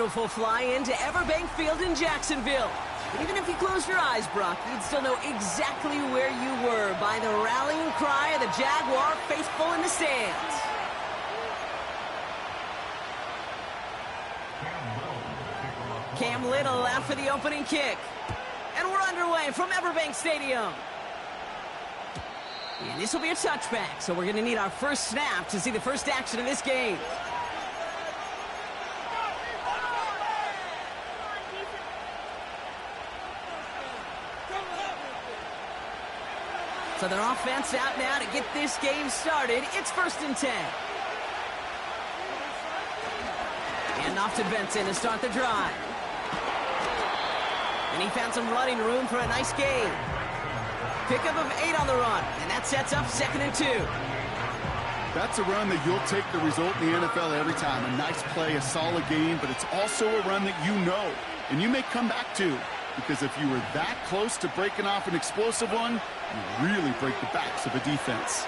beautiful fly into Everbank Field in Jacksonville. Even if you close your eyes, Brock, you'd still know exactly where you were by the rallying cry of the Jaguar faithful in the stands. Cam Little out for the opening kick. And we're underway from Everbank Stadium. And this will be a touchback, so we're going to need our first snap to see the first action of this game. So their offense out now to get this game started. It's 1st and 10. And off to Benson to start the drive. And he found some running room for a nice gain. Pickup of 8 on the run, and that sets up 2nd and 2. That's a run that you'll take the result in the NFL every time. A nice play, a solid gain, but it's also a run that you know, and you may come back to. Because if you were that close to breaking off an explosive one, you really break the backs of a defense.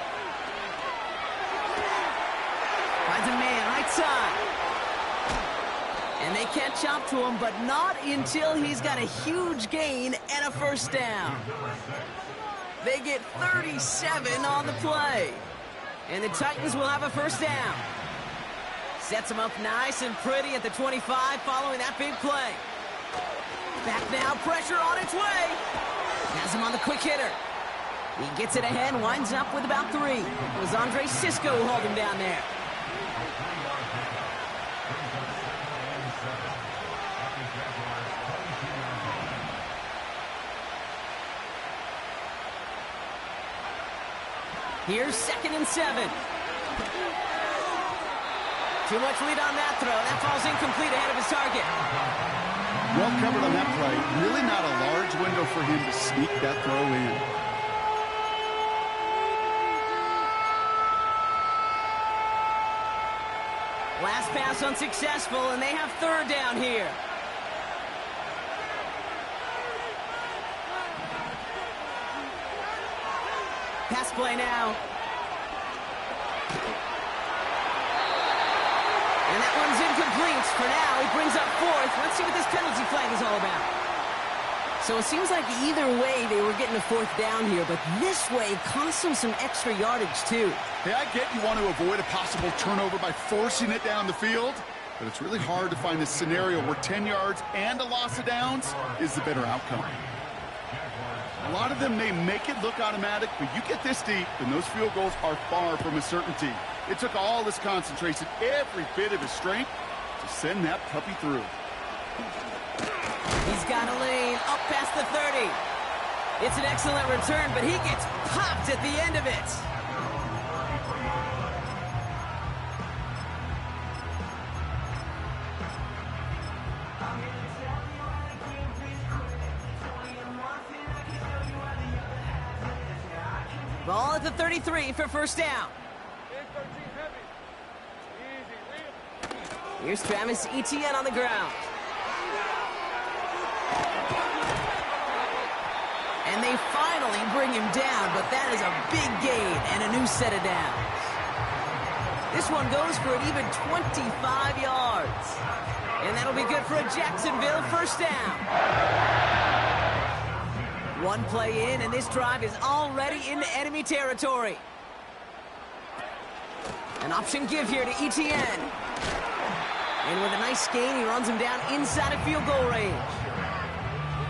Finds a man right side. And they catch up to him, but not until he's got a huge gain and a first down. They get 37 on the play. And the Titans will have a first down. Sets him up nice and pretty at the 25 following that big play. Back now, pressure on its way. Has him on the quick hitter. He gets it ahead, winds up with about 3. It was Andre Sisco who held him down there. Here's 2nd and 7. Too much lead on that throw. That falls incomplete ahead of his target. Well covered on that play. Really not a large window for him to sneak that throw in. Last pass unsuccessful, and they have 3rd down here. Pass play now. And that one's incomplete. For now, he brings up 4th. Let's see what this penalty flag is all about. So it seems like either way they were getting a 4th down here, but this way cost them some extra yardage too. Hey, I get you want to avoid a possible turnover by forcing it down the field, but it's really hard to find a scenario where 10 yards and a loss of downs is the better outcome. A lot of them may make it look automatic, but you get this deep, and those field goals are far from a certainty. It took all his concentration, every bit of his strength, to send that puppy through. He's got a lane up past the 30. It's an excellent return, but he gets popped at the end of it. Ball at the 33 for first down. Here's Travis Etienne on the ground. And they finally bring him down, but that is a big gain and a new set of downs. This one goes for an even 25 yards. And that'll be good for a Jacksonville first down. One play in, and this drive is already into enemy territory. An option give here to Etienne. And with a nice gain, he runs him down inside of field goal range.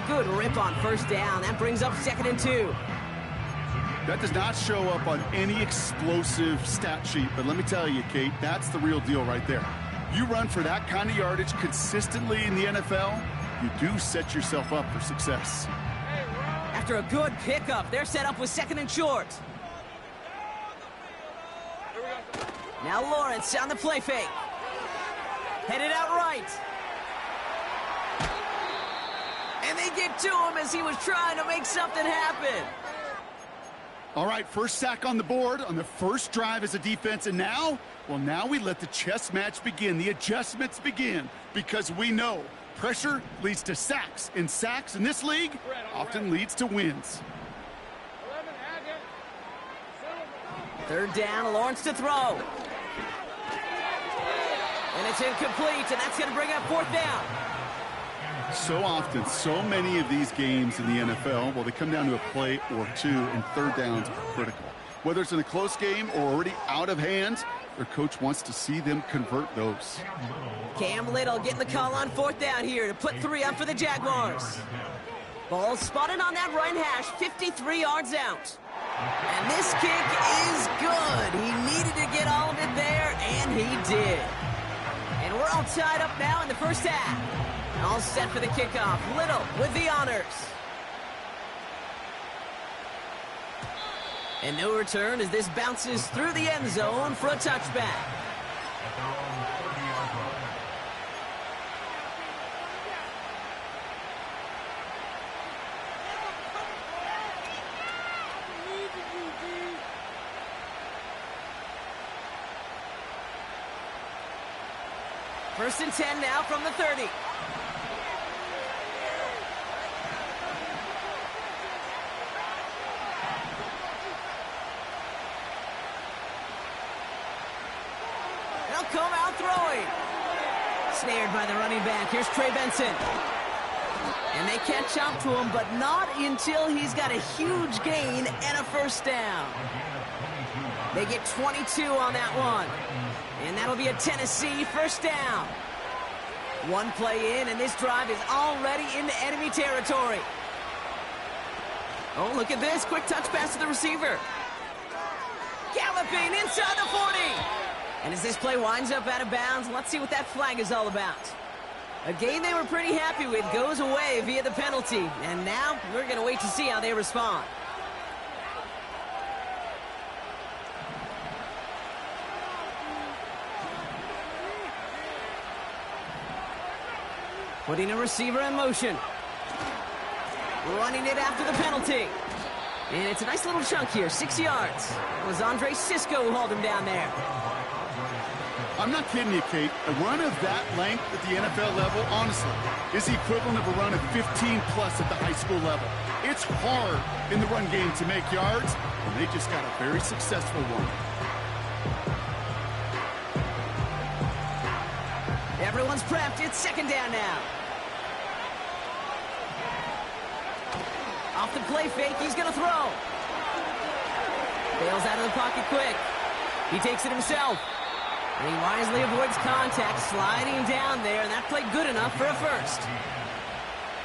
Good rip on first down. That brings up 2nd and 2. That does not show up on any explosive stat sheet, but let me tell you, Kate, that's the real deal right there. You run for that kind of yardage consistently in the NFL, you do set yourself up for success. After a good pickup, they're set up with 2nd and short. Now Lawrence on the play fake. Headed out right. And they get to him as he was trying to make something happen. All right, first sack on the board on the first drive as a defense. And now, well, now we let the chess match begin. The adjustments begin because we know pressure leads to sacks. And sacks in this league often leads to wins. 3rd down, Lawrence to throw. And And it's incomplete, and that's going to bring up fourth down. So often, so many of these games in the NFL, well, they come down to a play or two, and third downs are critical. Whether it's in a close game or already out of hand, their coach wants to see them convert those. Cam Little getting the call on fourth down here to put 3 up for the Jaguars. Ball spotted on that right hash, 53 yards out. And this kick is good. He needed to get all of it there, and he did. And we're all tied up now in the first half. All set for the kickoff. Little with the honors. And no return as this bounces through the end zone for a touchback. First and 10 now from the 30. They'll come out throwing. Snared by the running back. Here's Trey Benson. And they can't jump to him, but not until he's got a huge gain and a first down. They get 22 on that one. And that'll be a Tennessee first down. One play in, and this drive is already into enemy territory. Oh, look at this. Quick touch pass to the receiver. Galloping inside the 40. And as this play winds up out of bounds, let's see what that flag is all about. A game they were pretty happy with goes away via the penalty. And now we're going to wait to see how they respond. Putting a receiver in motion. Running it after the penalty. And it's a nice little chunk here, 6 yards. It was Andre Sisco who hauled him down there. I'm not kidding you, Kate. A run of that length at the NFL level, honestly, is the equivalent of a run of 15-plus at the high school level. It's hard in the run game to make yards, and they just got a very successful one. Everyone's prepped. It's second down now. Off the play fake, he's going to throw. Bails out of the pocket quick. He takes it himself. And he wisely avoids contact, sliding down there, and that played good enough for a first.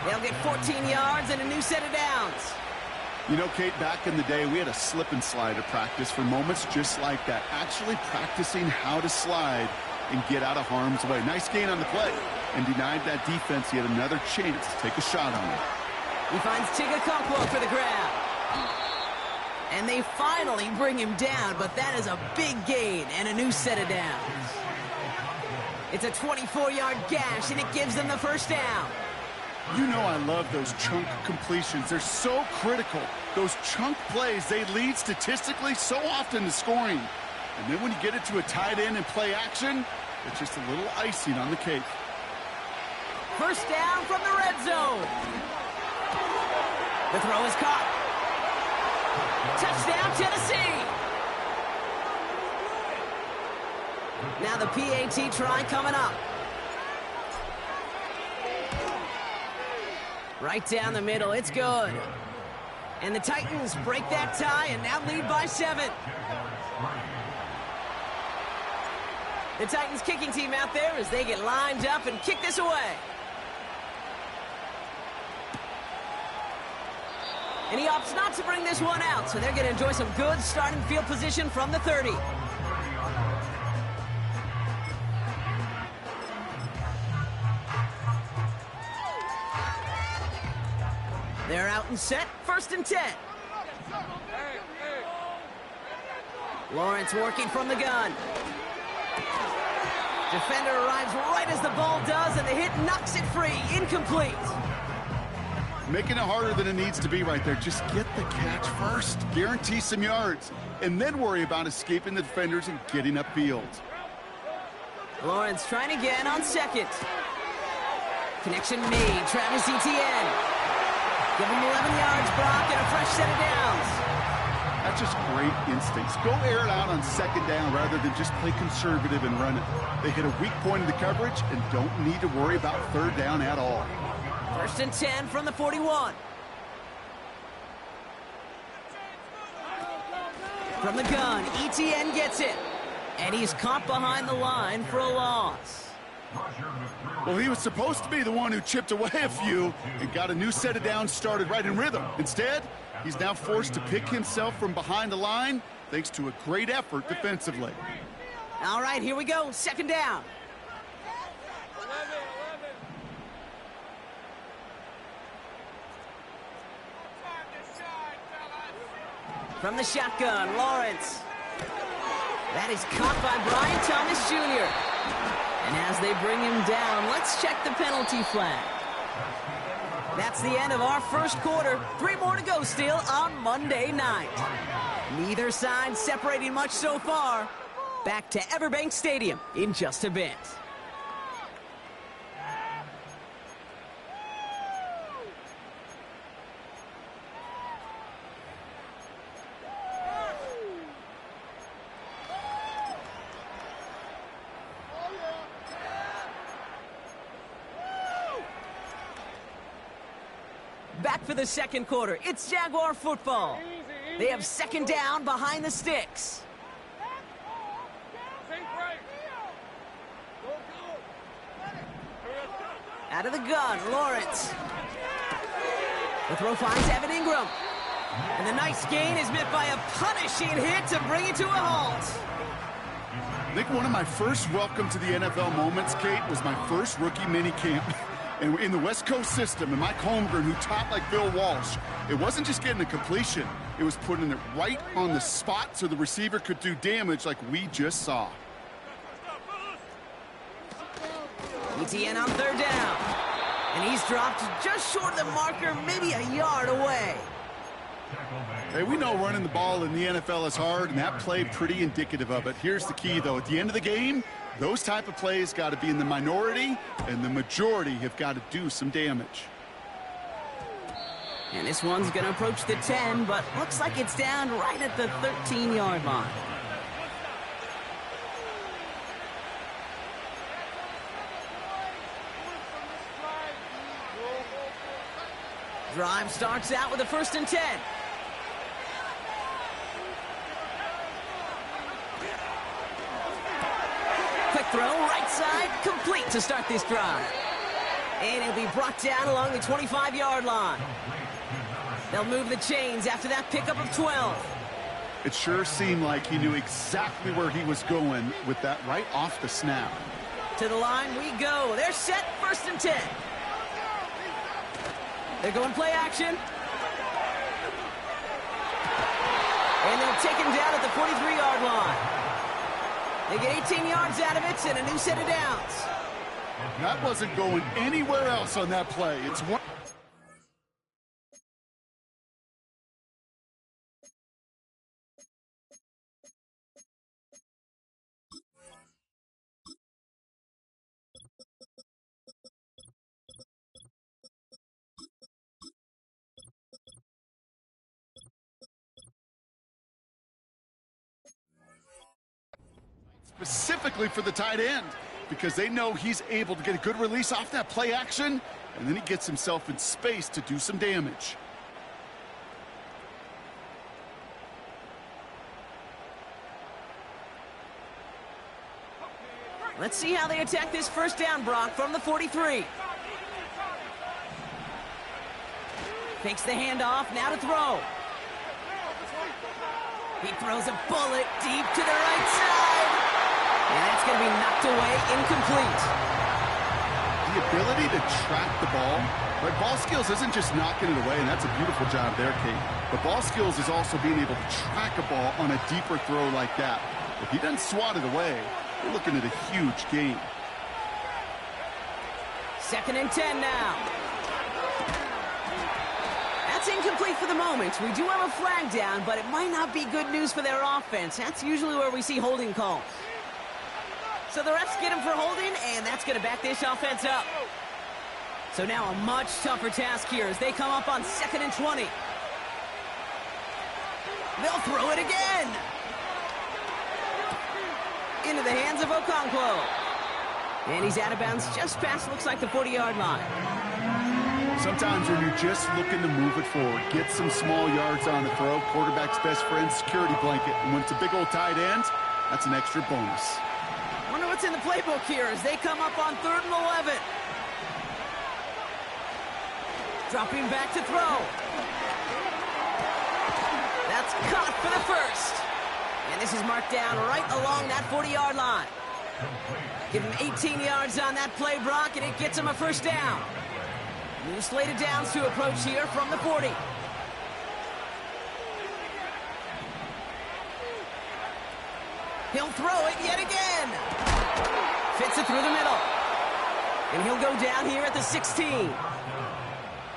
They'll get 14 yards and a new set of downs. You know, Kate, back in the day, we had a slip and slide at practice for moments just like that. Actually practicing how to slide and get out of harm's way. Nice gain on the play, and denied that defense yet another chance to take a shot on him. He finds Chigakonkwo for the grab. And they finally bring him down, but that is a big gain and a new set of downs. It's a 24-yard gash, and it gives them the first down. You know I love those chunk completions. They're so critical. Those chunk plays, they lead statistically so often to scoring. And then when you get it to a tight end and play action, it's just a little icing on the cake. First down from the red zone. The throw is caught. Touchdown, Tennessee. Now the PAT try coming up. Right down the middle, it's good. And the Titans break that tie and now lead by 7. The Titans kicking team out there as they get lined up and kick this away. And he opts not to bring this one out, so they're going to enjoy some good starting field position from the 30. They're out and set, first and 10. Lawrence working from the gun. Defender arrives right as the ball does, and the hit knocks it free, incomplete. Making it harder than it needs to be right there. Just get the catch first. Guarantee some yards. And then worry about escaping the defenders and getting upfield. Lawrence trying again on second. Connection made. Travis Etienne. Give him 11 yards, Brock, and a fresh set of downs. That's just great instincts. Go air it out on second down rather than just play conservative and run it. They hit a weak point in the coverage and don't need to worry about third down at all. 1st and 10 from the 41. From the gun, ETN gets it. And he's caught behind the line for a loss. Well, he was supposed to be the one who chipped away a few and got a new set of downs started right in rhythm. Instead, he's now forced to pick himself from behind the line thanks to a great effort defensively. All right, here we go. 2nd down. From the shotgun, Lawrence. That is caught by Brian Thomas Jr. And as they bring him down, let's check the penalty flag. That's the end of our 1st quarter. 3 more to go still on Monday night. Neither side separating much so far. Back to Everbank Stadium in just a bit. Back for the 2nd quarter. It's Jaguar football. They have 2nd down behind the sticks. Out of the gun, Lawrence. The throw finds Evan Ingram. And the nice gain is met by a punishing hit to bring it to a halt. I think one of my first welcome to the NFL moments, Kate, was my first rookie mini camp. And in the West Coast system, and Mike Holmgren, who taught like Bill Walsh, it wasn't just getting a completion. It was putting it right on the spot so the receiver could do damage like we just saw. ETN on 3rd down. And he's dropped just short of the marker, maybe a yard away. Hey, we know running the ball in the NFL is hard, and that play pretty indicative of it. Here's the key, though. At the end of the game, those type of plays got to be in the minority, and the majority have got to do some damage. And this one's going to approach the 10, but looks like it's down right at the 13-yard line. Drive starts out with a 1st and 10. Quick throw, right side, complete to start this drive. And it'll be brought down along the 25-yard line. They'll move the chains after that pickup of 12. It sure seemed like he knew exactly where he was going with that right off the snap. To the line we go. They're set, 1st and 10. They're going play action. And they'll take him down at the 43-yard line. They get 18 yards out of it and a new set of downs. That wasn't going anywhere else on that play. It's one. Specifically for the tight end, because they know he's able to get a good release off that play action, and then he gets himself in space to do some damage. Let's see how they attack this 1st down, Brock, from the 43. Takes the handoff, now to throw. He throws a bullet deep to the right side. And that's going to be knocked away, incomplete. The ability to track the ball, right? Ball skills isn't just knocking it away, and that's a beautiful job there, Kate. But ball skills is also being able to track a ball on a deeper throw like that. If he doesn't swat it away, we're looking at a huge gain. 2nd and 10 now. That's incomplete for the moment. We do have a flag down, but it might not be good news for their offense. That's usually where we see holding calls. So the refs get him for holding, and that's going to back this offense up. So now a much tougher task here as they come up on 2nd and 20. They'll throw it again. Into the hands of Okonkwo. And he's out of bounds just past, looks like, the 40-yard line. Sometimes when you're just looking to move it forward, get some small yards on the throw, quarterback's best friend, security blanket. And when it's a big old tight end, that's an extra bonus. Wonder what's in the playbook here as they come up on 3rd and 11. Dropping back to throw. That's caught for the first. And this is marked down right along that 40-yard line. Give him 18 yards on that play, Brock, and it gets him a first down. New slated downs to approach here from the 40. He'll throw it yet again. Fits it through the middle. And he'll go down here at the 16.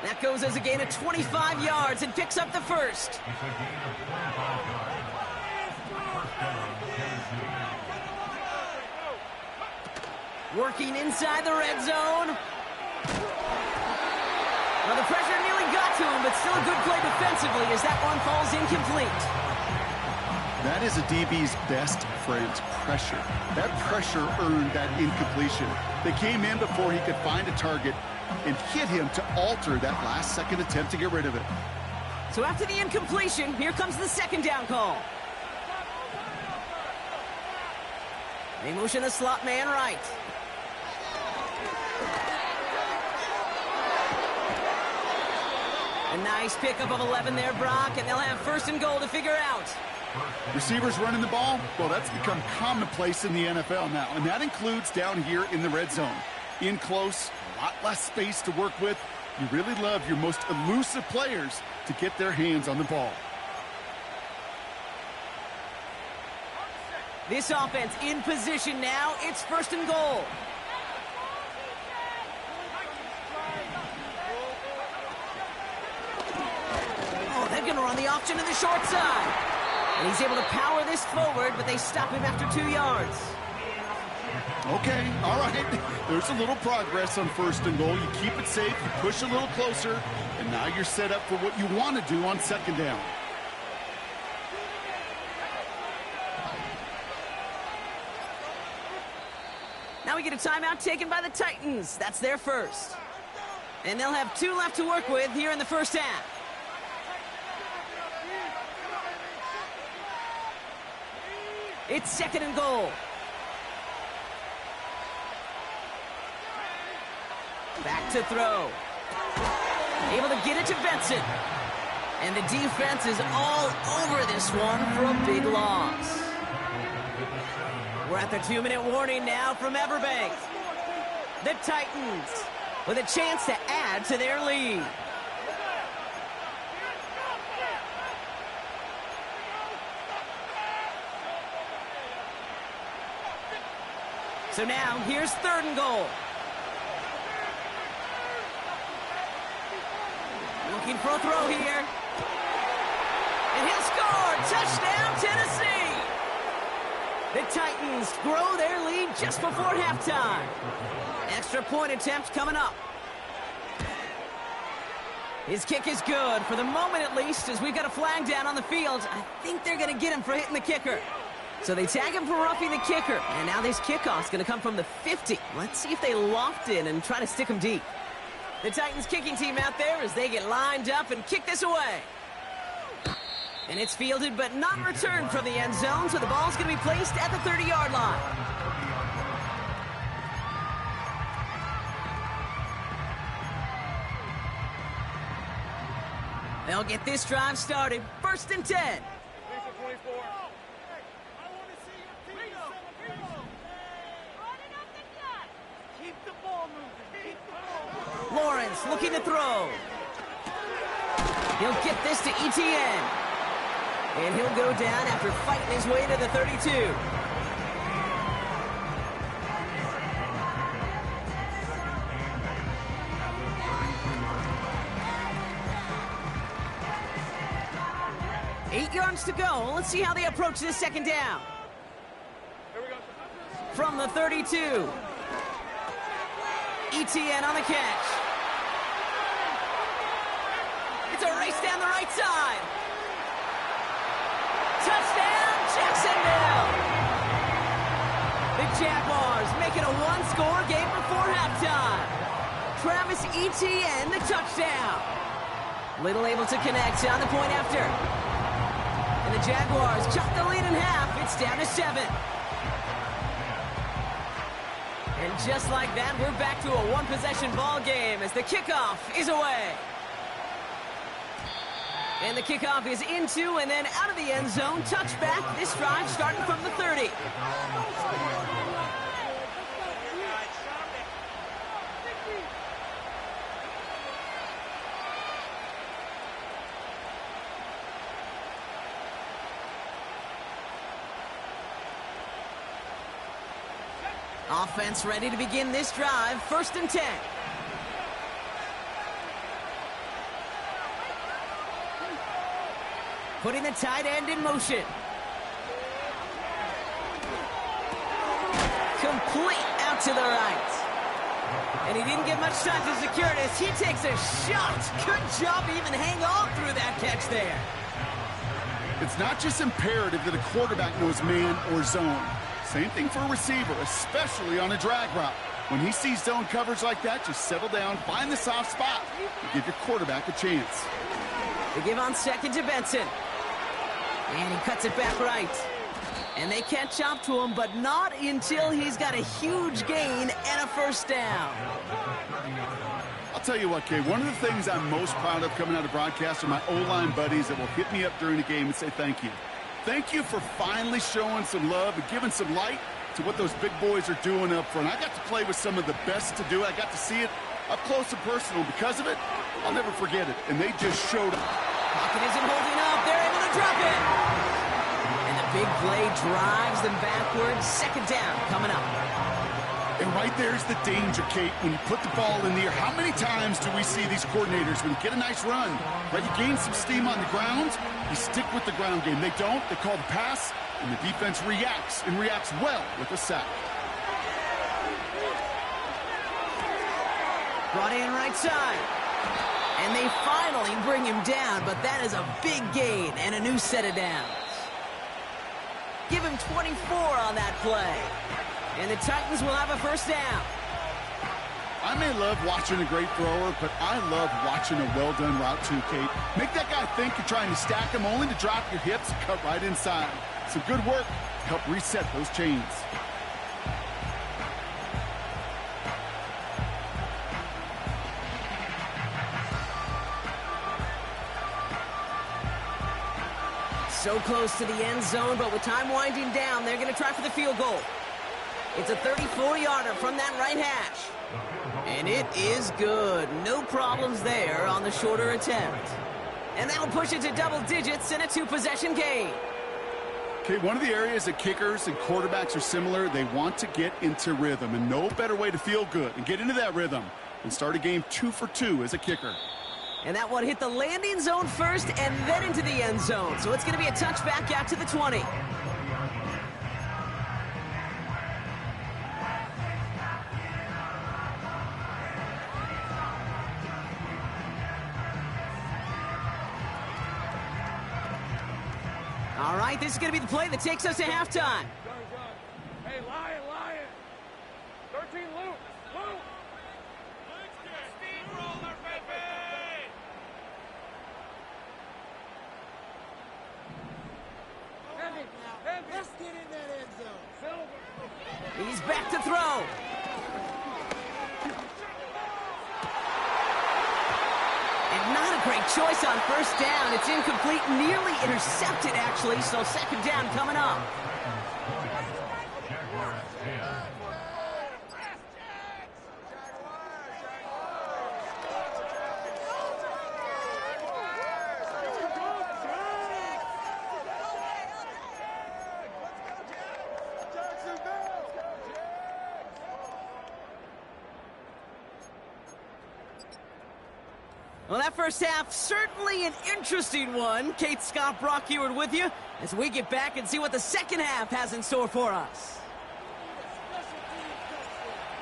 That goes as a gain of 25 yards and picks up the first. Working inside the red zone. Well, the pressure nearly got to him, but still a good play defensively as that one falls incomplete. That is a DB's best friend, pressure. That pressure earned that incompletion. They came in before he could find a target and hit him to alter that last-second attempt to get rid of it. So after the incompletion, here comes the second down call. They motion the slot man right. A nice pickup of 11 there, Brock, and they'll have 1st and goal to figure out. Receivers running the ball, well, that's become commonplace in the NFL now, and that includes down here in the red zone. In close, a lot less space to work with. You really love your most elusive players to get their hands on the ball. This offense in position now. It's 1st and goal. Oh, they're going to run the option to the short side. And he's able to power this forward, but they stop him after 2 yards. Okay, all right. There's a little progress on 1st and goal. You keep it safe, you push a little closer, and now you're set up for what you want to do on 2nd down. Now we get a timeout taken by the Titans. That's their first. And they'll have 2 left to work with here in the first half. It's 2nd and goal. Back to throw. Able to get it to Benson. And the defense is all over this one for a big loss. We're at the 2-minute warning now from Everbank. The Titans with a chance to add to their lead. So now, here's 3rd and goal. Looking for a throw here. And he'll score! Touchdown, Tennessee! The Titans grow their lead just before halftime. Extra point attempt coming up. His kick is good, for the moment at least, as we've got a flag down on the field. I think they're going to get him for hitting the kicker. So they tag him for roughing the kicker. And now this kickoff's going to come from the 50. Let's see if they loft in and try to stick him deep. The Titans kicking team out there as they get lined up and kick this away. And it's fielded but not returned from the end zone, so the ball's going to be placed at the 30-yard line. They'll get this drive started. 1st and 10. Lawrence looking to throw. He'll get this to ETN. And he'll go down after fighting his way to the 32. Eight yards to go. Let's see how they approach this 2nd down. From the 32. ETN on the catch. It's a race down the right side. Touchdown, Jacksonville! The Jaguars make it a one-score game before halftime. Travis Etienne, the touchdown. Little able to connect on the point after. And the Jaguars cut the lead in half. It's down to 7. And just like that, we're back to a one-possession ball game as the kickoff is away. And the kickoff is into and then out of the end zone. Touchback, this drive starting from the 30. Offense ready to begin this drive. 1st and 10. Putting the tight end in motion. Complete out to the right. And he didn't get much time to secure it as he takes a shot. Good job even hang on through that catch there. It's not just imperative that a quarterback knows man or zone. Same thing for a receiver, especially on a drag route. When he sees zone coverage like that, just settle down, find the soft spot, and give your quarterback a chance. They give on 2nd to Benson. And he cuts it back right. And they catch up to him, but not until he's got a huge gain and a 1st down. I'll tell you what, Kay, one of the things I'm most proud of coming out of broadcast are my O-line buddies that will hit me up during the game and say thank you. Thank you for finally showing some love and giving some light to what those big boys are doing up front. I got to play with some of the best to do it. I got to see it up close and personal. Because of it, I'll never forget it. And they just showed up. Pocket isn't holding up. They're able to drop it. And the big play drives them backwards. 2nd down coming up. And right there's the danger, Kate, when you put the ball in the air. How many times do we see these coordinators, when you get a nice run, right, you gain some steam on the ground, you stick with the ground game. They don't. They call the pass, and the defense reacts, and reacts well with a sack. Brought in right side. And they finally bring him down, but that is a big gain and a new set of downs. Give him 24 on that play. And the Titans will have a 1st down. I may love watching a great thrower, but I love watching a well-done route too, Kate. Make that guy think you're trying to stack him only to drop your hips and cut right inside. Some good work to help reset those chains. So close to the end zone, but with time winding down, they're going to try for the field goal. It's a 34-yarder from that right hash. And it is good. No problems there on the shorter attempt. And that'll push it to double digits in a 2-possession game. Okay, one of the areas that kickers and quarterbacks are similar, they want to get into rhythm. And no better way to feel good and get into that rhythm than start a game 2 for 2 as a kicker. And that one hit the landing zone first and then into the end zone. So it's going to be a touchback out to the 20. All right, this is going to be the play that takes us to halftime. Hey, Lion. 13, Luke. Steamroller, baby. Let's get in that end zone. He's back to throw. And not a great choice on 1st down. It's incomplete, nearly intercepted, actually, so 2nd down coming up. Well, that 1st half, certainly an interesting one. Kate, Scott, Brock Eward with you as we get back and see what the 2nd half has in store for us.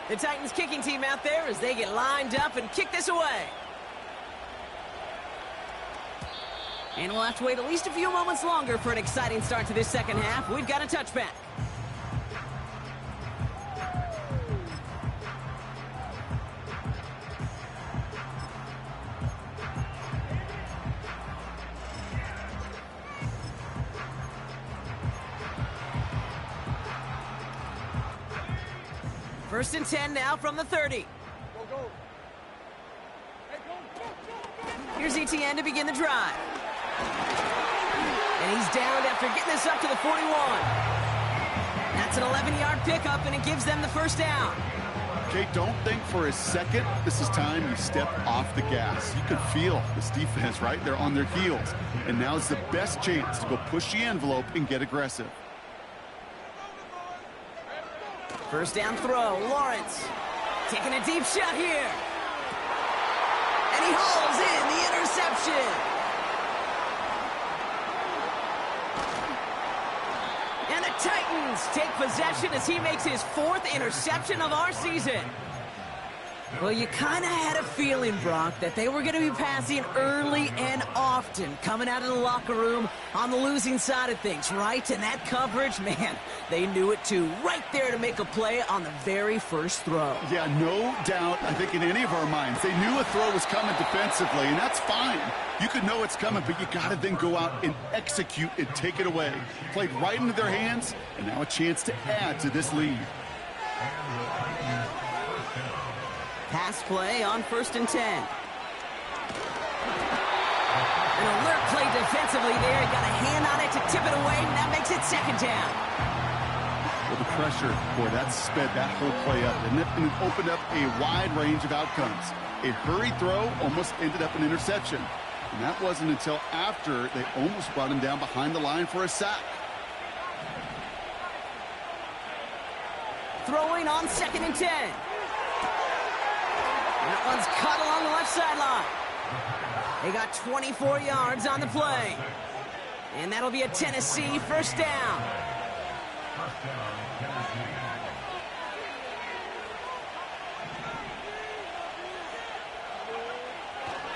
The Titans kicking team out there as they get lined up and kick this away. And we'll have to wait at least a few moments longer for an exciting start to this second half. We've got a touchback. First and 10 now from the 30. Go, go. Hey, go. Here's ETN to begin the drive. And he's downed after getting this up to the 41. That's an 11-yard pickup, and it gives them the first down. Okay, don't think for a second this is time you step off the gas. You can feel this defense, right? They're on their heels. And now is the best chance to go push the envelope and get aggressive. First down throw, Lawrence taking a deep shot here. And he hauls in the interception. And the Titans take possession as he makes his 4th interception of our season. Well, you kind of had a feeling, Brock, that they were going to be passing early and often, coming out of the locker room on the losing side of things, right? And that coverage, man, they knew it too. Right there to make a play on the very first throw. Yeah, no doubt, I think in any of our minds, they knew a throw was coming defensively, and that's fine. You could know it's coming, but you got to then go out and execute and take it away. Played right into their hands, and now a chance to add to this lead. Pass play on first and 10. An alert play defensively there. Got a hand on it to tip it away, and that makes it second down. Well, the pressure, boy, that sped that whole play up, didn't it? And it opened up a wide range of outcomes. A hurried throw almost ended up an interception. And that wasn't until after they almost brought him down behind the line for a sack. Throwing on second and 10. That one's cut along the left sideline. They got 24 yards on the play. And that'll be a Tennessee first down.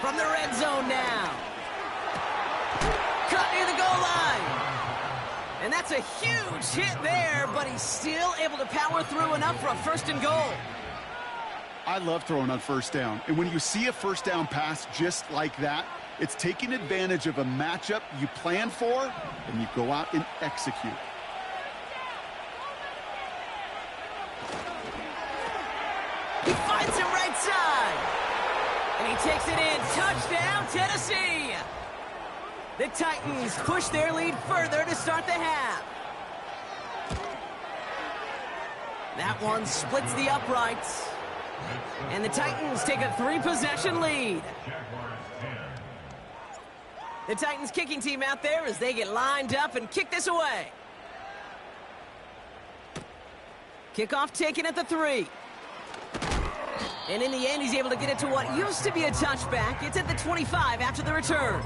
From the red zone now. Cut near the goal line. And that's a huge hit there, but he's still able to power through enough for a first and goal. I love throwing on first down. And when you see a first down pass just like that, it's taking advantage of a matchup you plan for, and you go out and execute. He finds him right side. And he takes it in. Touchdown, Tennessee. The Titans push their lead further to start the half. That one splits the uprights. And the Titans take a 3-possession lead. The Titans kicking team out there as they get lined up and kick this away. Kickoff taken at the 3. And in the end, he's able to get it to what used to be a touchback. It's at the 25 after the return.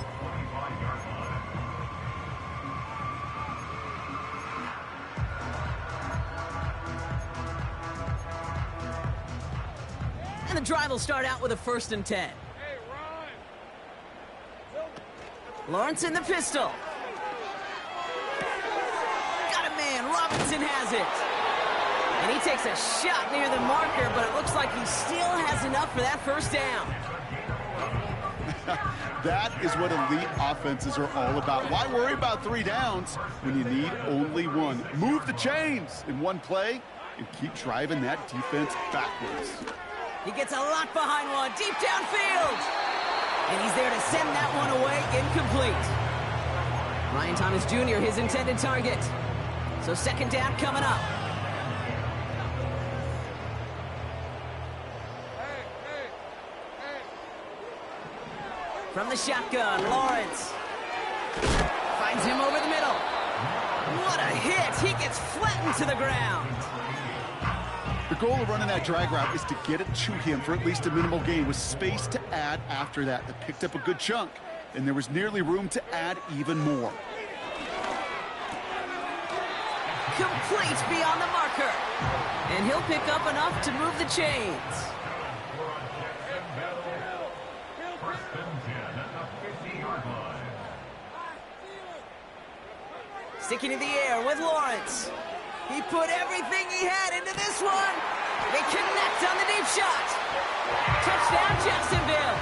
And the drive will start out with a first and 10. Hey, Ron. Lawrence in the pistol. Got a man. Robinson has it. And he takes a shot near the marker, but it looks like he still has enough for that first down. That is what elite offenses are all about. Why worry about 3 downs when you need only 1? Move the chains in one play and keep driving that defense backwards. He gets a lot behind one, deep downfield. And he's there to send that one away, incomplete. Ryan Thomas Jr., his intended target. So second down coming up. From the shotgun, Lawrence finds him over the middle. What a hit. He gets flattened to the ground. The goal of running that drag route is to get it to him for at least a minimal gain with space to add after that. They picked up a good chunk, and there was nearly room to add even more. Complete beyond the marker. And he'll pick up enough to move the chains. Sticking in the air with Lawrence. He put everything he had into this one. They connect on the deep shot. Touchdown, Jacksonville.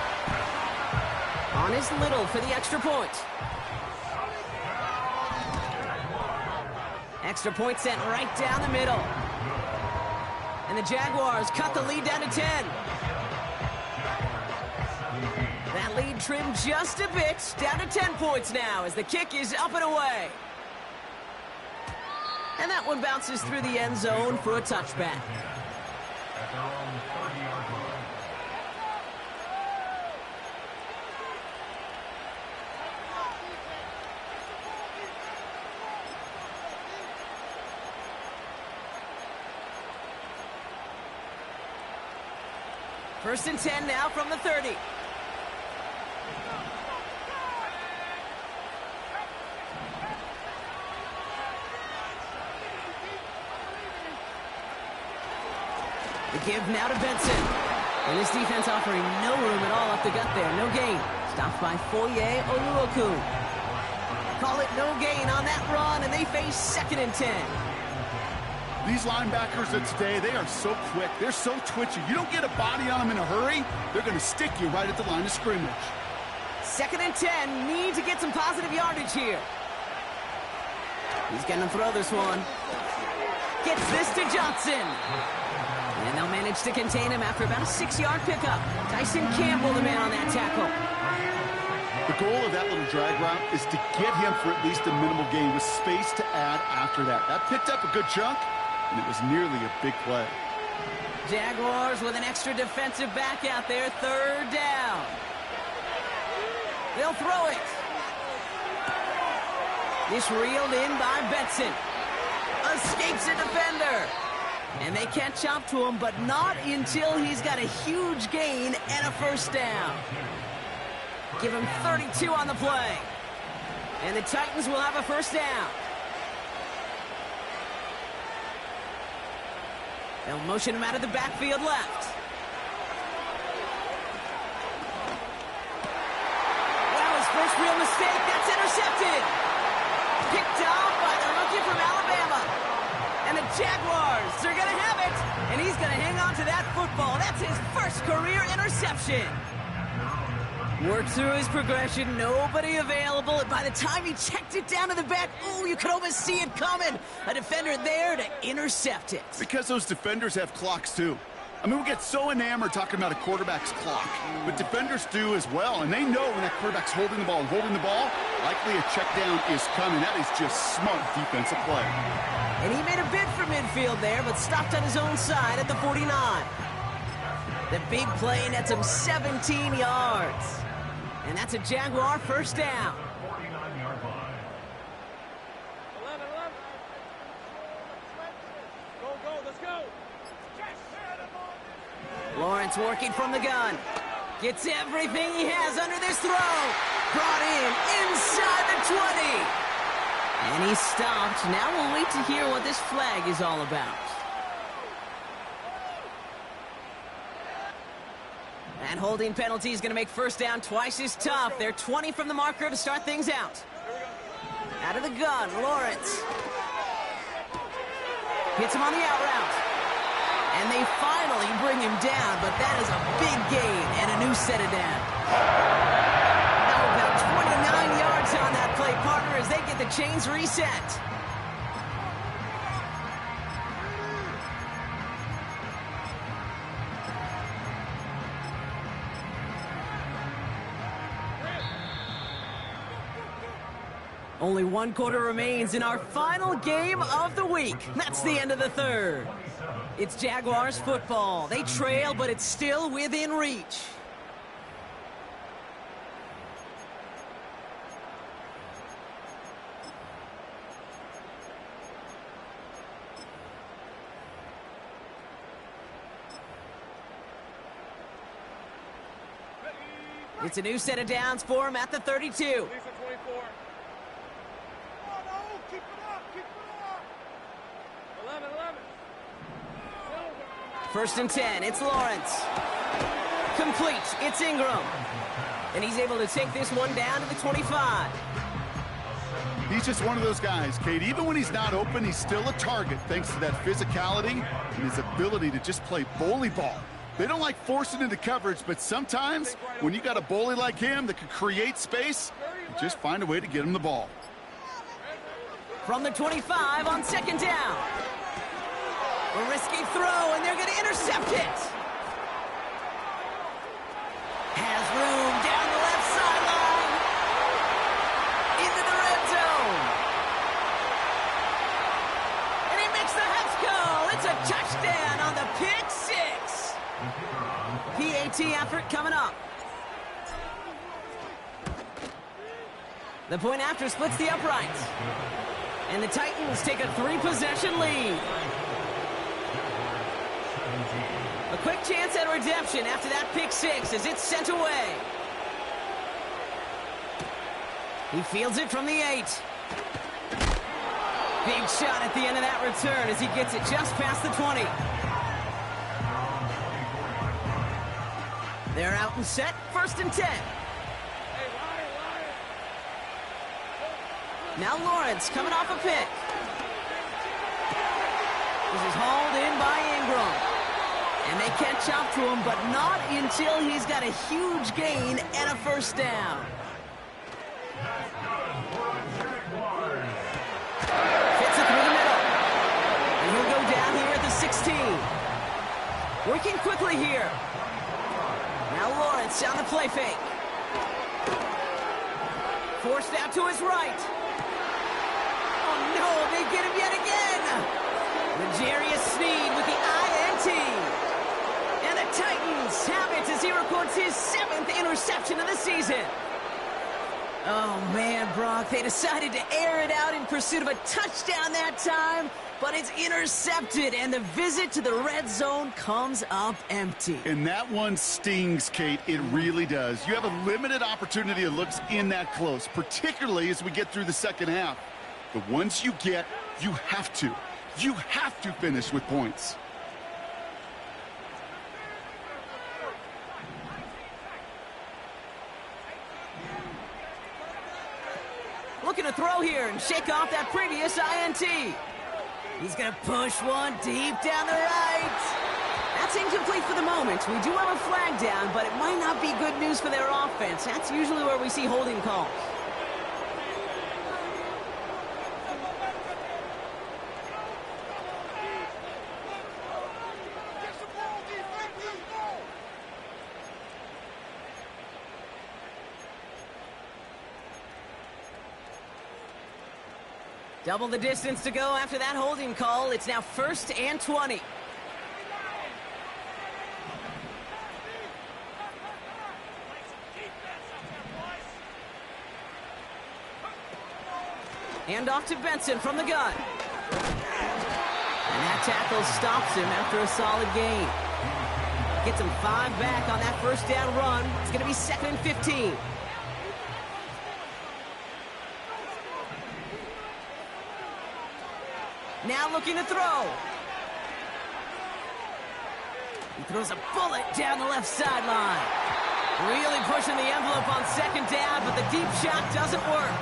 On is Little for the extra point. Extra point sent right down the middle. And the Jaguars cut the lead down to 10. That lead trimmed just a bit, down to 10 points now as the kick is up and away. And that one bounces through the end zone for a touchback. First and 10 now from the 30. The give now to Benson. And his defense offering no room at all up the gut there. No gain. Stopped by Foye Oluoku. Call it no gain on that run, and they face second and 10. These linebackers of today, they are so quick. They're so twitchy. You don't get a body on them in a hurry, they're going to stick you right at the line of scrimmage. Second and 10. Need to get some positive yardage here. He's going to throw this one. Gets this to Johnson. And they'll manage to contain him after about a 6-yard pickup. Tyson Campbell, the man on that tackle. The goal of that little drag route is to get him for at least a minimal gain with space to add after that. That picked up a good chunk, and it was nearly a big play. Jaguars with an extra defensive back out there. Third down. They'll throw it. This reeled in by Benson. Escapes a defender. And they catch up to him, but not until he's got a huge gain and a first down. Give him 32 on the play. And the Titans will have a first down. They'll motion him out of the backfield left. Well, his first real mistake. That's intercepted. Picked off by the rookie from Alabama. And the Jaguars are going to have it. And he's going to hang on to that football. That's his first career interception. Worked through his progression, nobody available, and by the time he checked it down to the back, ooh, you could almost see it coming. A defender there to intercept it. Because those defenders have clocks, too. I mean, we get so enamored talking about a quarterback's clock, but defenders do as well, and they know when that quarterback's holding the ball, likely a check down is coming. That is just smart defensive play. And he made a bid for midfield there, but stopped on his own side at the 49. The big play nets him 17 yards. And that's a Jaguar first down. 11. Go, let's go. Lawrence working from the gun. Gets everything he has under this throw. Brought in inside the 20. And he stopped. Now we'll wait to hear what this flag is all about. And holding penalty is going to make first down twice as tough. They're 20 from the marker to start things out. Out of the gun, Lawrence. Hits him on the out route. And they finally bring him down, but that is a big gain and a new set of down. Now about 29 yards on that play, partner, as they get the chains reset. Only one quarter remains in our final game of the week. That's the end of the third. It's Jaguars football. They trail, but it's still within reach. It's a new set of downs for him at the 32. First and 10, it's Lawrence. Complete, it's Ingram. And he's able to take this one down to the 25. He's just one of those guys, Kate. Even when he's not open, he's still a target thanks to that physicality and his ability to just play bully ball. They don't like forcing into coverage, but sometimes when you got a bully like him that can create space, you just find a way to get him the ball. From the 25 on second down. A risky throw, and they're going to intercept it. Has room down the left sideline. Into the red zone. And he makes the Huts goal. It's a touchdown on the pick six. PAT effort coming up. The point after splits the uprights. And the Titans take a 3-possession lead. A quick chance at redemption after that pick six as it's sent away. He fields it from the 8. Big shot at the end of that return as he gets it just past the 20. They're out and set, 1st and 10. Now Lawrence coming off a pick. This is hauled in by Ingram. And they catch up to him, but not until he's got a huge gain and a 1st down. Fits it through the middle. And he'll go down here at the 16. Working quickly here. Now Lawrence on the play fake. Forced out to his right. Oh no, they get him yet again. L'Jarius Sneed with the INT. And the Titans have it as he records his 7th interception of the season. Oh man, Brock, they decided to air it out in pursuit of a touchdown that time, but it's intercepted, and the visit to the red zone comes up empty. And that one stings, Kate. It really does. You have a limited opportunity that looks in that close, particularly as we get through the second half. But once you get, you have to finish with points. Looking to throw here and shake off that previous INT. He's going to push one deep down the right. That's incomplete for the moment. We do have a flag down, but it might not be good news for their offense. That's usually where we see holding calls. Double the distance to go after that holding call. It's now 1st and 20. Hand off to Benson from the gun. And that tackle stops him after a solid gain. Gets him 5 back on that 1st down run. It's going to be 2nd and 15. Now looking to throw. He throws a bullet down the left sideline. Really pushing the envelope on 2nd down, but the deep shot doesn't work.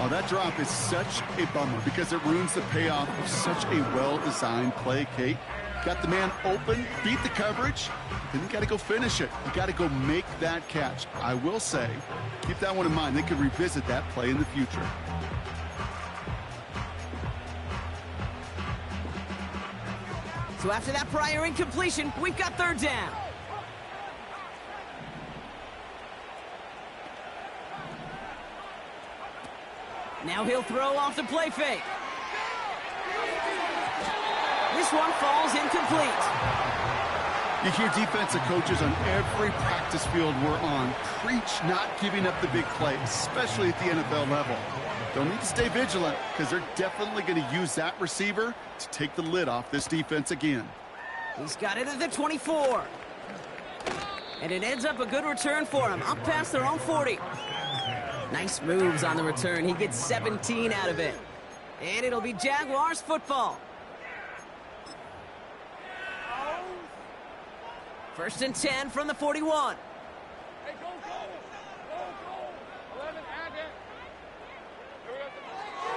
Oh, that drop is such a bummer because it ruins the payoff of such a well-designed play, Kate. Got the man open, beat the coverage, then you got to go finish it. You got to go make that catch. I will say, keep that one in mind. They could revisit that play in the future. So after that prior incompletion, we've got 3rd down. Now he'll throw off the play fake. This one falls incomplete. You hear defensive coaches on every practice field we're on preach not giving up the big play, especially at the NFL level. They'll need to stay vigilant because they're definitely going to use that receiver to take the lid off this defense again. He's got it at the 24. And it ends up a good return for him, up past their own 40. Nice moves on the return. He gets 17 out of it. And it'll be Jaguars football. 1st and 10 from the 41. Hey, go, go. 11, add it.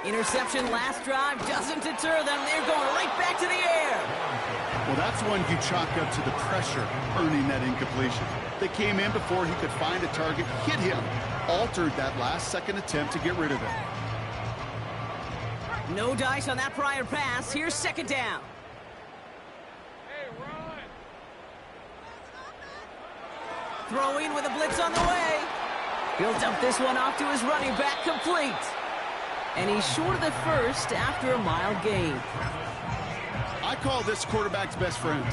Interception last drive doesn't deter them. They're going right back to the air. Well, that's one you chalk up to the pressure earning that incompletion. They came in before he could find a target, hit him, altered that last-second attempt to get rid of him. No dice on that prior pass. Here's second down. Hey, run! Throwing with a blitz on the way. He'll dump this one off to his running back, complete. And he's short of the first after a mild gain. I call this quarterback's best friend.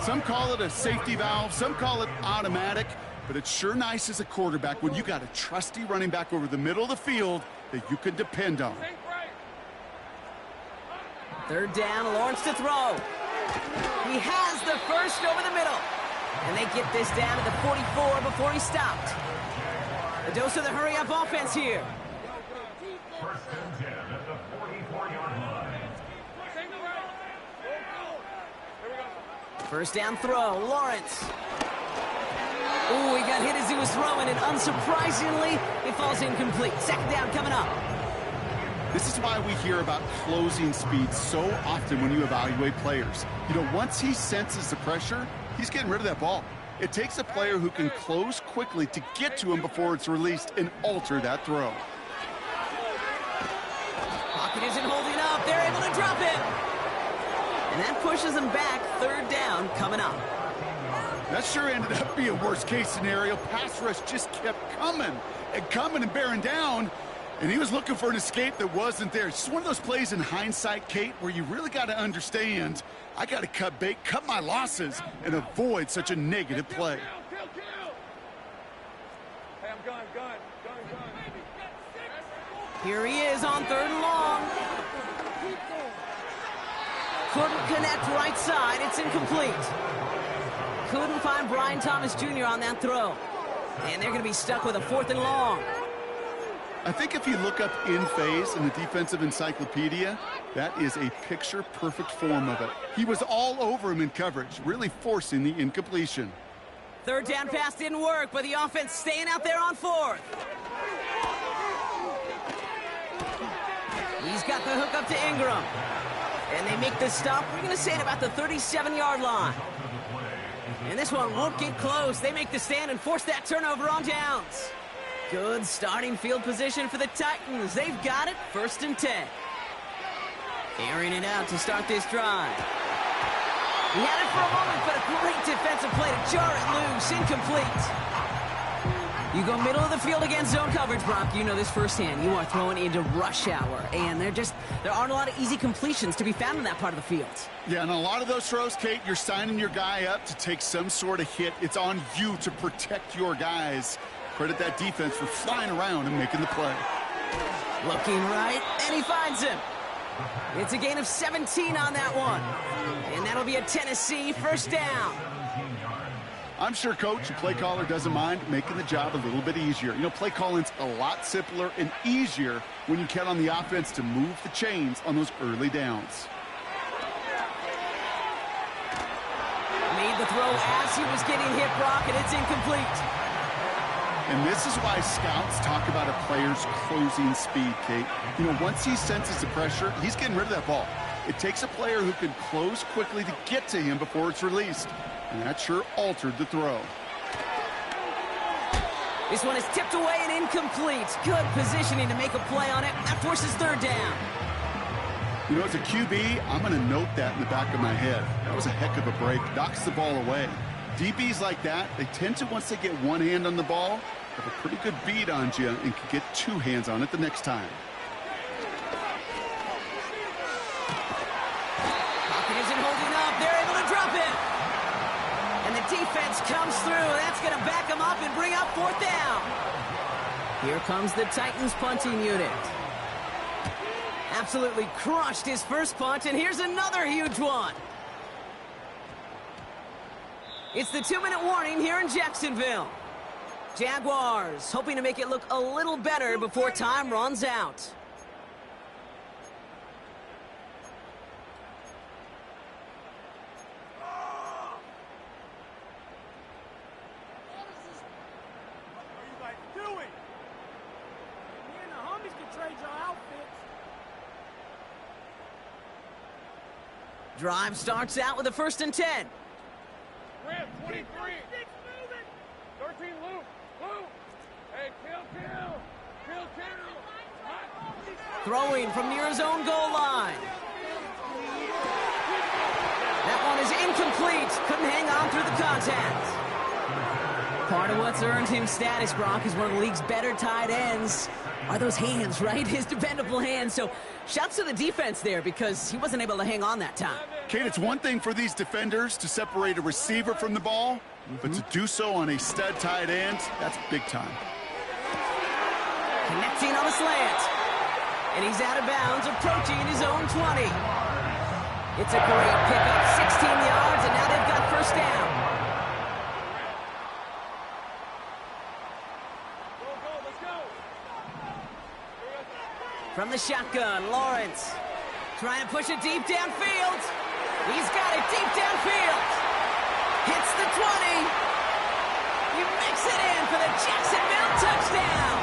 Some call it a safety valve, some call it automatic, but it's sure nice as a quarterback when you got a trusty running back over the middle of the field that you can depend on. Third down, Lawrence to throw. He has the first over the middle. And they get this down to the 44 before he stopped. A dose of the hurry-up offense here. First and 10 at the 44-yard line. First down throw, Lawrence. Ooh, he got hit as he was throwing, and unsurprisingly, it falls incomplete. Second down coming up. This is why we hear about closing speed so often when you evaluate players. You know, once he senses the pressure, he's getting rid of that ball. It takes a player who can close quickly to get to him before it's released and alter that throw. Pocket isn't holding up. They're able to drop it. And that pushes them back. Third down coming up. That sure ended up being a worst-case scenario. Pass rush just kept coming and bearing down. And he was looking for an escape that wasn't there. It's just one of those plays in hindsight, Kate, where you really got to understand, I got to cut bait, cut my losses, and avoid such a negative play. Hey, I'm gun. Here he is on third and long. Couldn't connect right side. It's incomplete. Couldn't find Brian Thomas Jr. on that throw. And they're going to be stuck with a fourth and long. I think if you look up in phase in the defensive encyclopedia, that is a picture-perfect form of it. He was all over him in coverage, really forcing the incompletion. Third down pass didn't work, but the offense staying out there on fourth. He's got the hook up to Ingram. And they make the stop, we're going to say, at about the 37-yard line. And this one won't get close. They make the stand and force that turnover on downs. Good starting field position for the Titans. They've got it, 1st and 10. Airing it out to start this drive. He had it for a moment, but a great defensive play to jar it loose. Incomplete. You go middle of the field against zone coverage, Brock. You know this firsthand. You are throwing into rush hour, and there aren't a lot of easy completions to be found in that part of the field. Yeah, and a lot of those throws, Kate, you're signing your guy up to take some sort of hit. It's on you to protect your guys. Credit that defense for flying around and making the play. Looking right, and he finds him. It's a gain of 17 on that one. And that'll be a Tennessee first down. I'm sure Coach, the play caller, doesn't mind making the job a little bit easier. You know, play calling's a lot simpler and easier when you count on the offense to move the chains on those early downs. Made the throw as he was getting hit, Brock, and it's incomplete. And this is why scouts talk about a player's closing speed, Kate. You know, once he senses the pressure, he's getting rid of that ball. It takes a player who can close quickly to get to him before it's released. And that sure altered the throw. This one is tipped away and incomplete. Good positioning to make a play on it. That forces third down. You know, as a QB, I'm going to note that in the back of my head. That was a heck of a break. Knocks the ball away. DBs like that, they tend to, once they get one hand on the ball, have a pretty good beat on you and can get two hands on it the next time. Pocket isn't holding up. They're able to drop it. And the defense comes through. That's going to back them up and bring up fourth down. Here comes the Titans punting unit. Absolutely crushed his first punt, and here's another huge one. It's the 2-minute warning here in Jacksonville. Jaguars hoping to make it look a little better before time runs out. What are you guys doing? Me and the homies can trade your outfit. Drive starts out with a 1st and 10. Rip, 23. 13, Luke. Luke. Hey, kill. Throwing from near his own goal line. That one is incomplete. Couldn't hang on through the contact. Part of what's earned him status, Brock, is one of the league's better tight ends. Are those hands, right? His dependable hands. So shouts to the defense there because he wasn't able to hang on that time. Kate, it's one thing for these defenders to separate a receiver from the ball, but to do so on a stud tight end, that's big time. Connecting on a slant. And he's out of bounds, approaching his own 20. It's a great pickup, 16 yards, and now they've got 1st down. Let's go. From the shotgun, Lawrence. Trying to push it deep downfield. He's got it deep downfield. Hits the 20. He makes it in for the Jacksonville touchdown.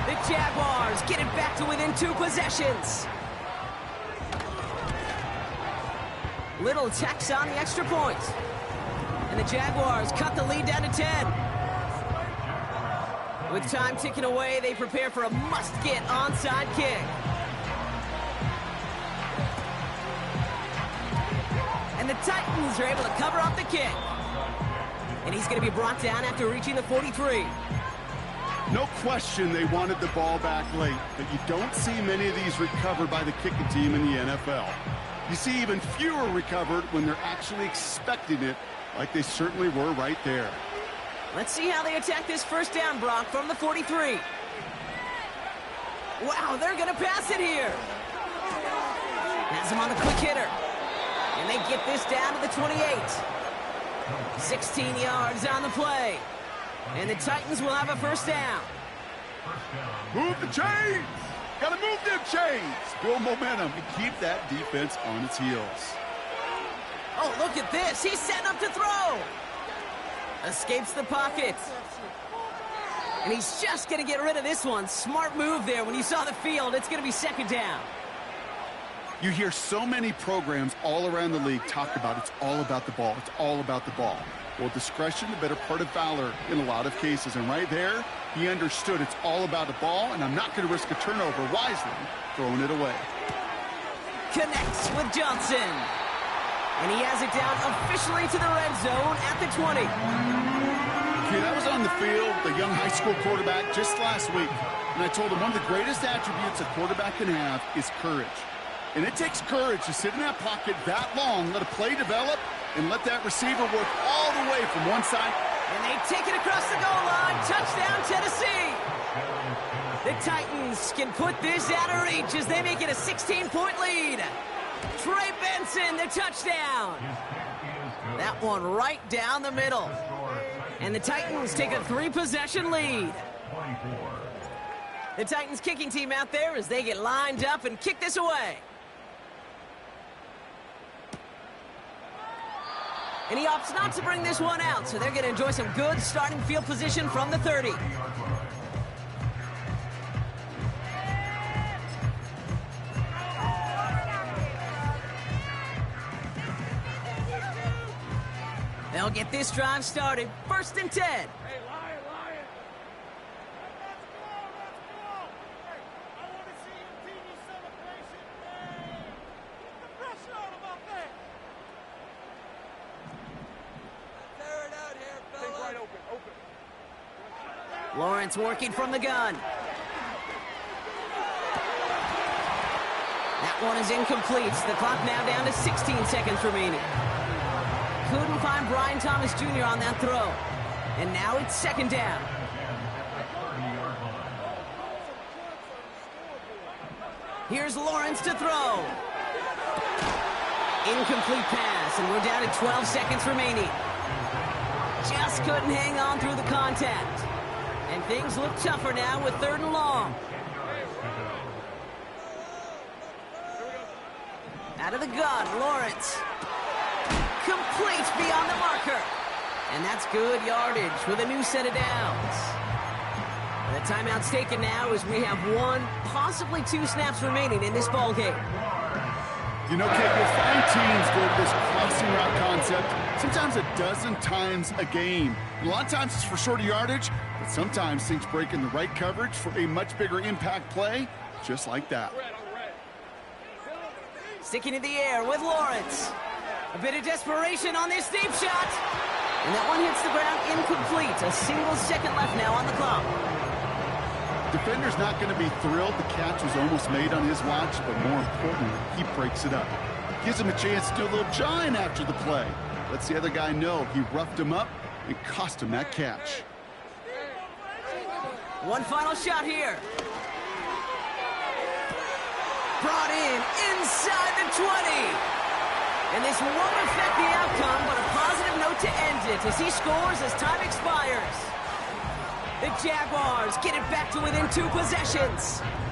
The Jaguars get it back to within 2 possessions. Little tax on the extra point. And the Jaguars cut the lead down to 10. With time ticking away, they prepare for a must-get onside kick. And the Titans are able to cover up the kick. And he's going to be brought down after reaching the 43. No question they wanted the ball back late, but you don't see many of these recovered by the kicking team in the NFL. You see even fewer recovered when they're actually expecting it, like they certainly were right there. Let's see how they attack this 1st down, Brock, from the 43. Wow, they're going to pass it here. Has him on the quick hitter. And they get this down to the 28. 16 yards on the play. And the Titans will have a 1st down. Move the chains! Gotta move them chains! Build momentum and keep that defense on its heels. Oh, look at this. He's setting up to throw. Escapes the pocket. And he's just going to get rid of this one. Smart move there. When you saw the field, it's going to be 2nd down. You hear so many programs all around the league talk about it's all about the ball. It's all about the ball. Well, discretion, the better part of valor in a lot of cases. And right there, he understood it's all about the ball, and I'm not going to risk a turnover wisely, throwing it away. Connects with Johnson. And he has it down officially to the red zone at the 20. Okay, that was on the field, the young high school quarterback, just last week. And I told him one of the greatest attributes a quarterback can have is courage. And it takes courage to sit in that pocket that long, let a play develop, and let that receiver work all the way from one side. And they take it across the goal line. Touchdown, Tennessee. The Titans can put this out of reach as they make it a 16-point lead. Trey Benson, the touchdown. That one right down the middle. And the Titans take a 3-possession lead. The Titans kicking team out there as they get lined up and kick this away. And he opts not to bring this one out, so they're going to enjoy some good starting field position from the 30. They'll get this drive started. 1st and 10. Hey, Lion. Let's go. Hey, I want to see your TV celebration. Hey, put the pressure on him up there. Tear it out here, fella. Think right open. Lawrence working from the gun. That one is incomplete. The clock now down to 16 seconds remaining. Couldn't find Brian Thomas Jr. on that throw. And now it's 2nd down. Here's Lawrence to throw. Incomplete pass, and we're down to 12 seconds remaining. Just couldn't hang on through the contact. And things look tougher now with 3rd and long. Out of the gun, Lawrence. Complete beyond the marker. And that's good yardage with a new set of downs. The timeout's taken now as we have 1, possibly 2 snaps remaining in this ball game. You know, Kate, you'll find teams go to this crossing route concept sometimes a dozen times a game. And a lot of times it's for shorter yardage, but sometimes things break in the right coverage for a much bigger impact play, just like that. Sticking in the air with Lawrence. A bit of desperation on this deep shot. And that one hits the ground incomplete. A single second left now on the clock. Defender's not going to be thrilled the catch was almost made on his watch, but more importantly, he breaks it up. Gives him a chance to do a little jawing after the play. Lets the other guy know he roughed him up and cost him that catch. One final shot here. Brought in inside the 20. And this won't affect the outcome, but a positive note to end it as he scores as time expires. The Jaguars get it back to within 2 possessions.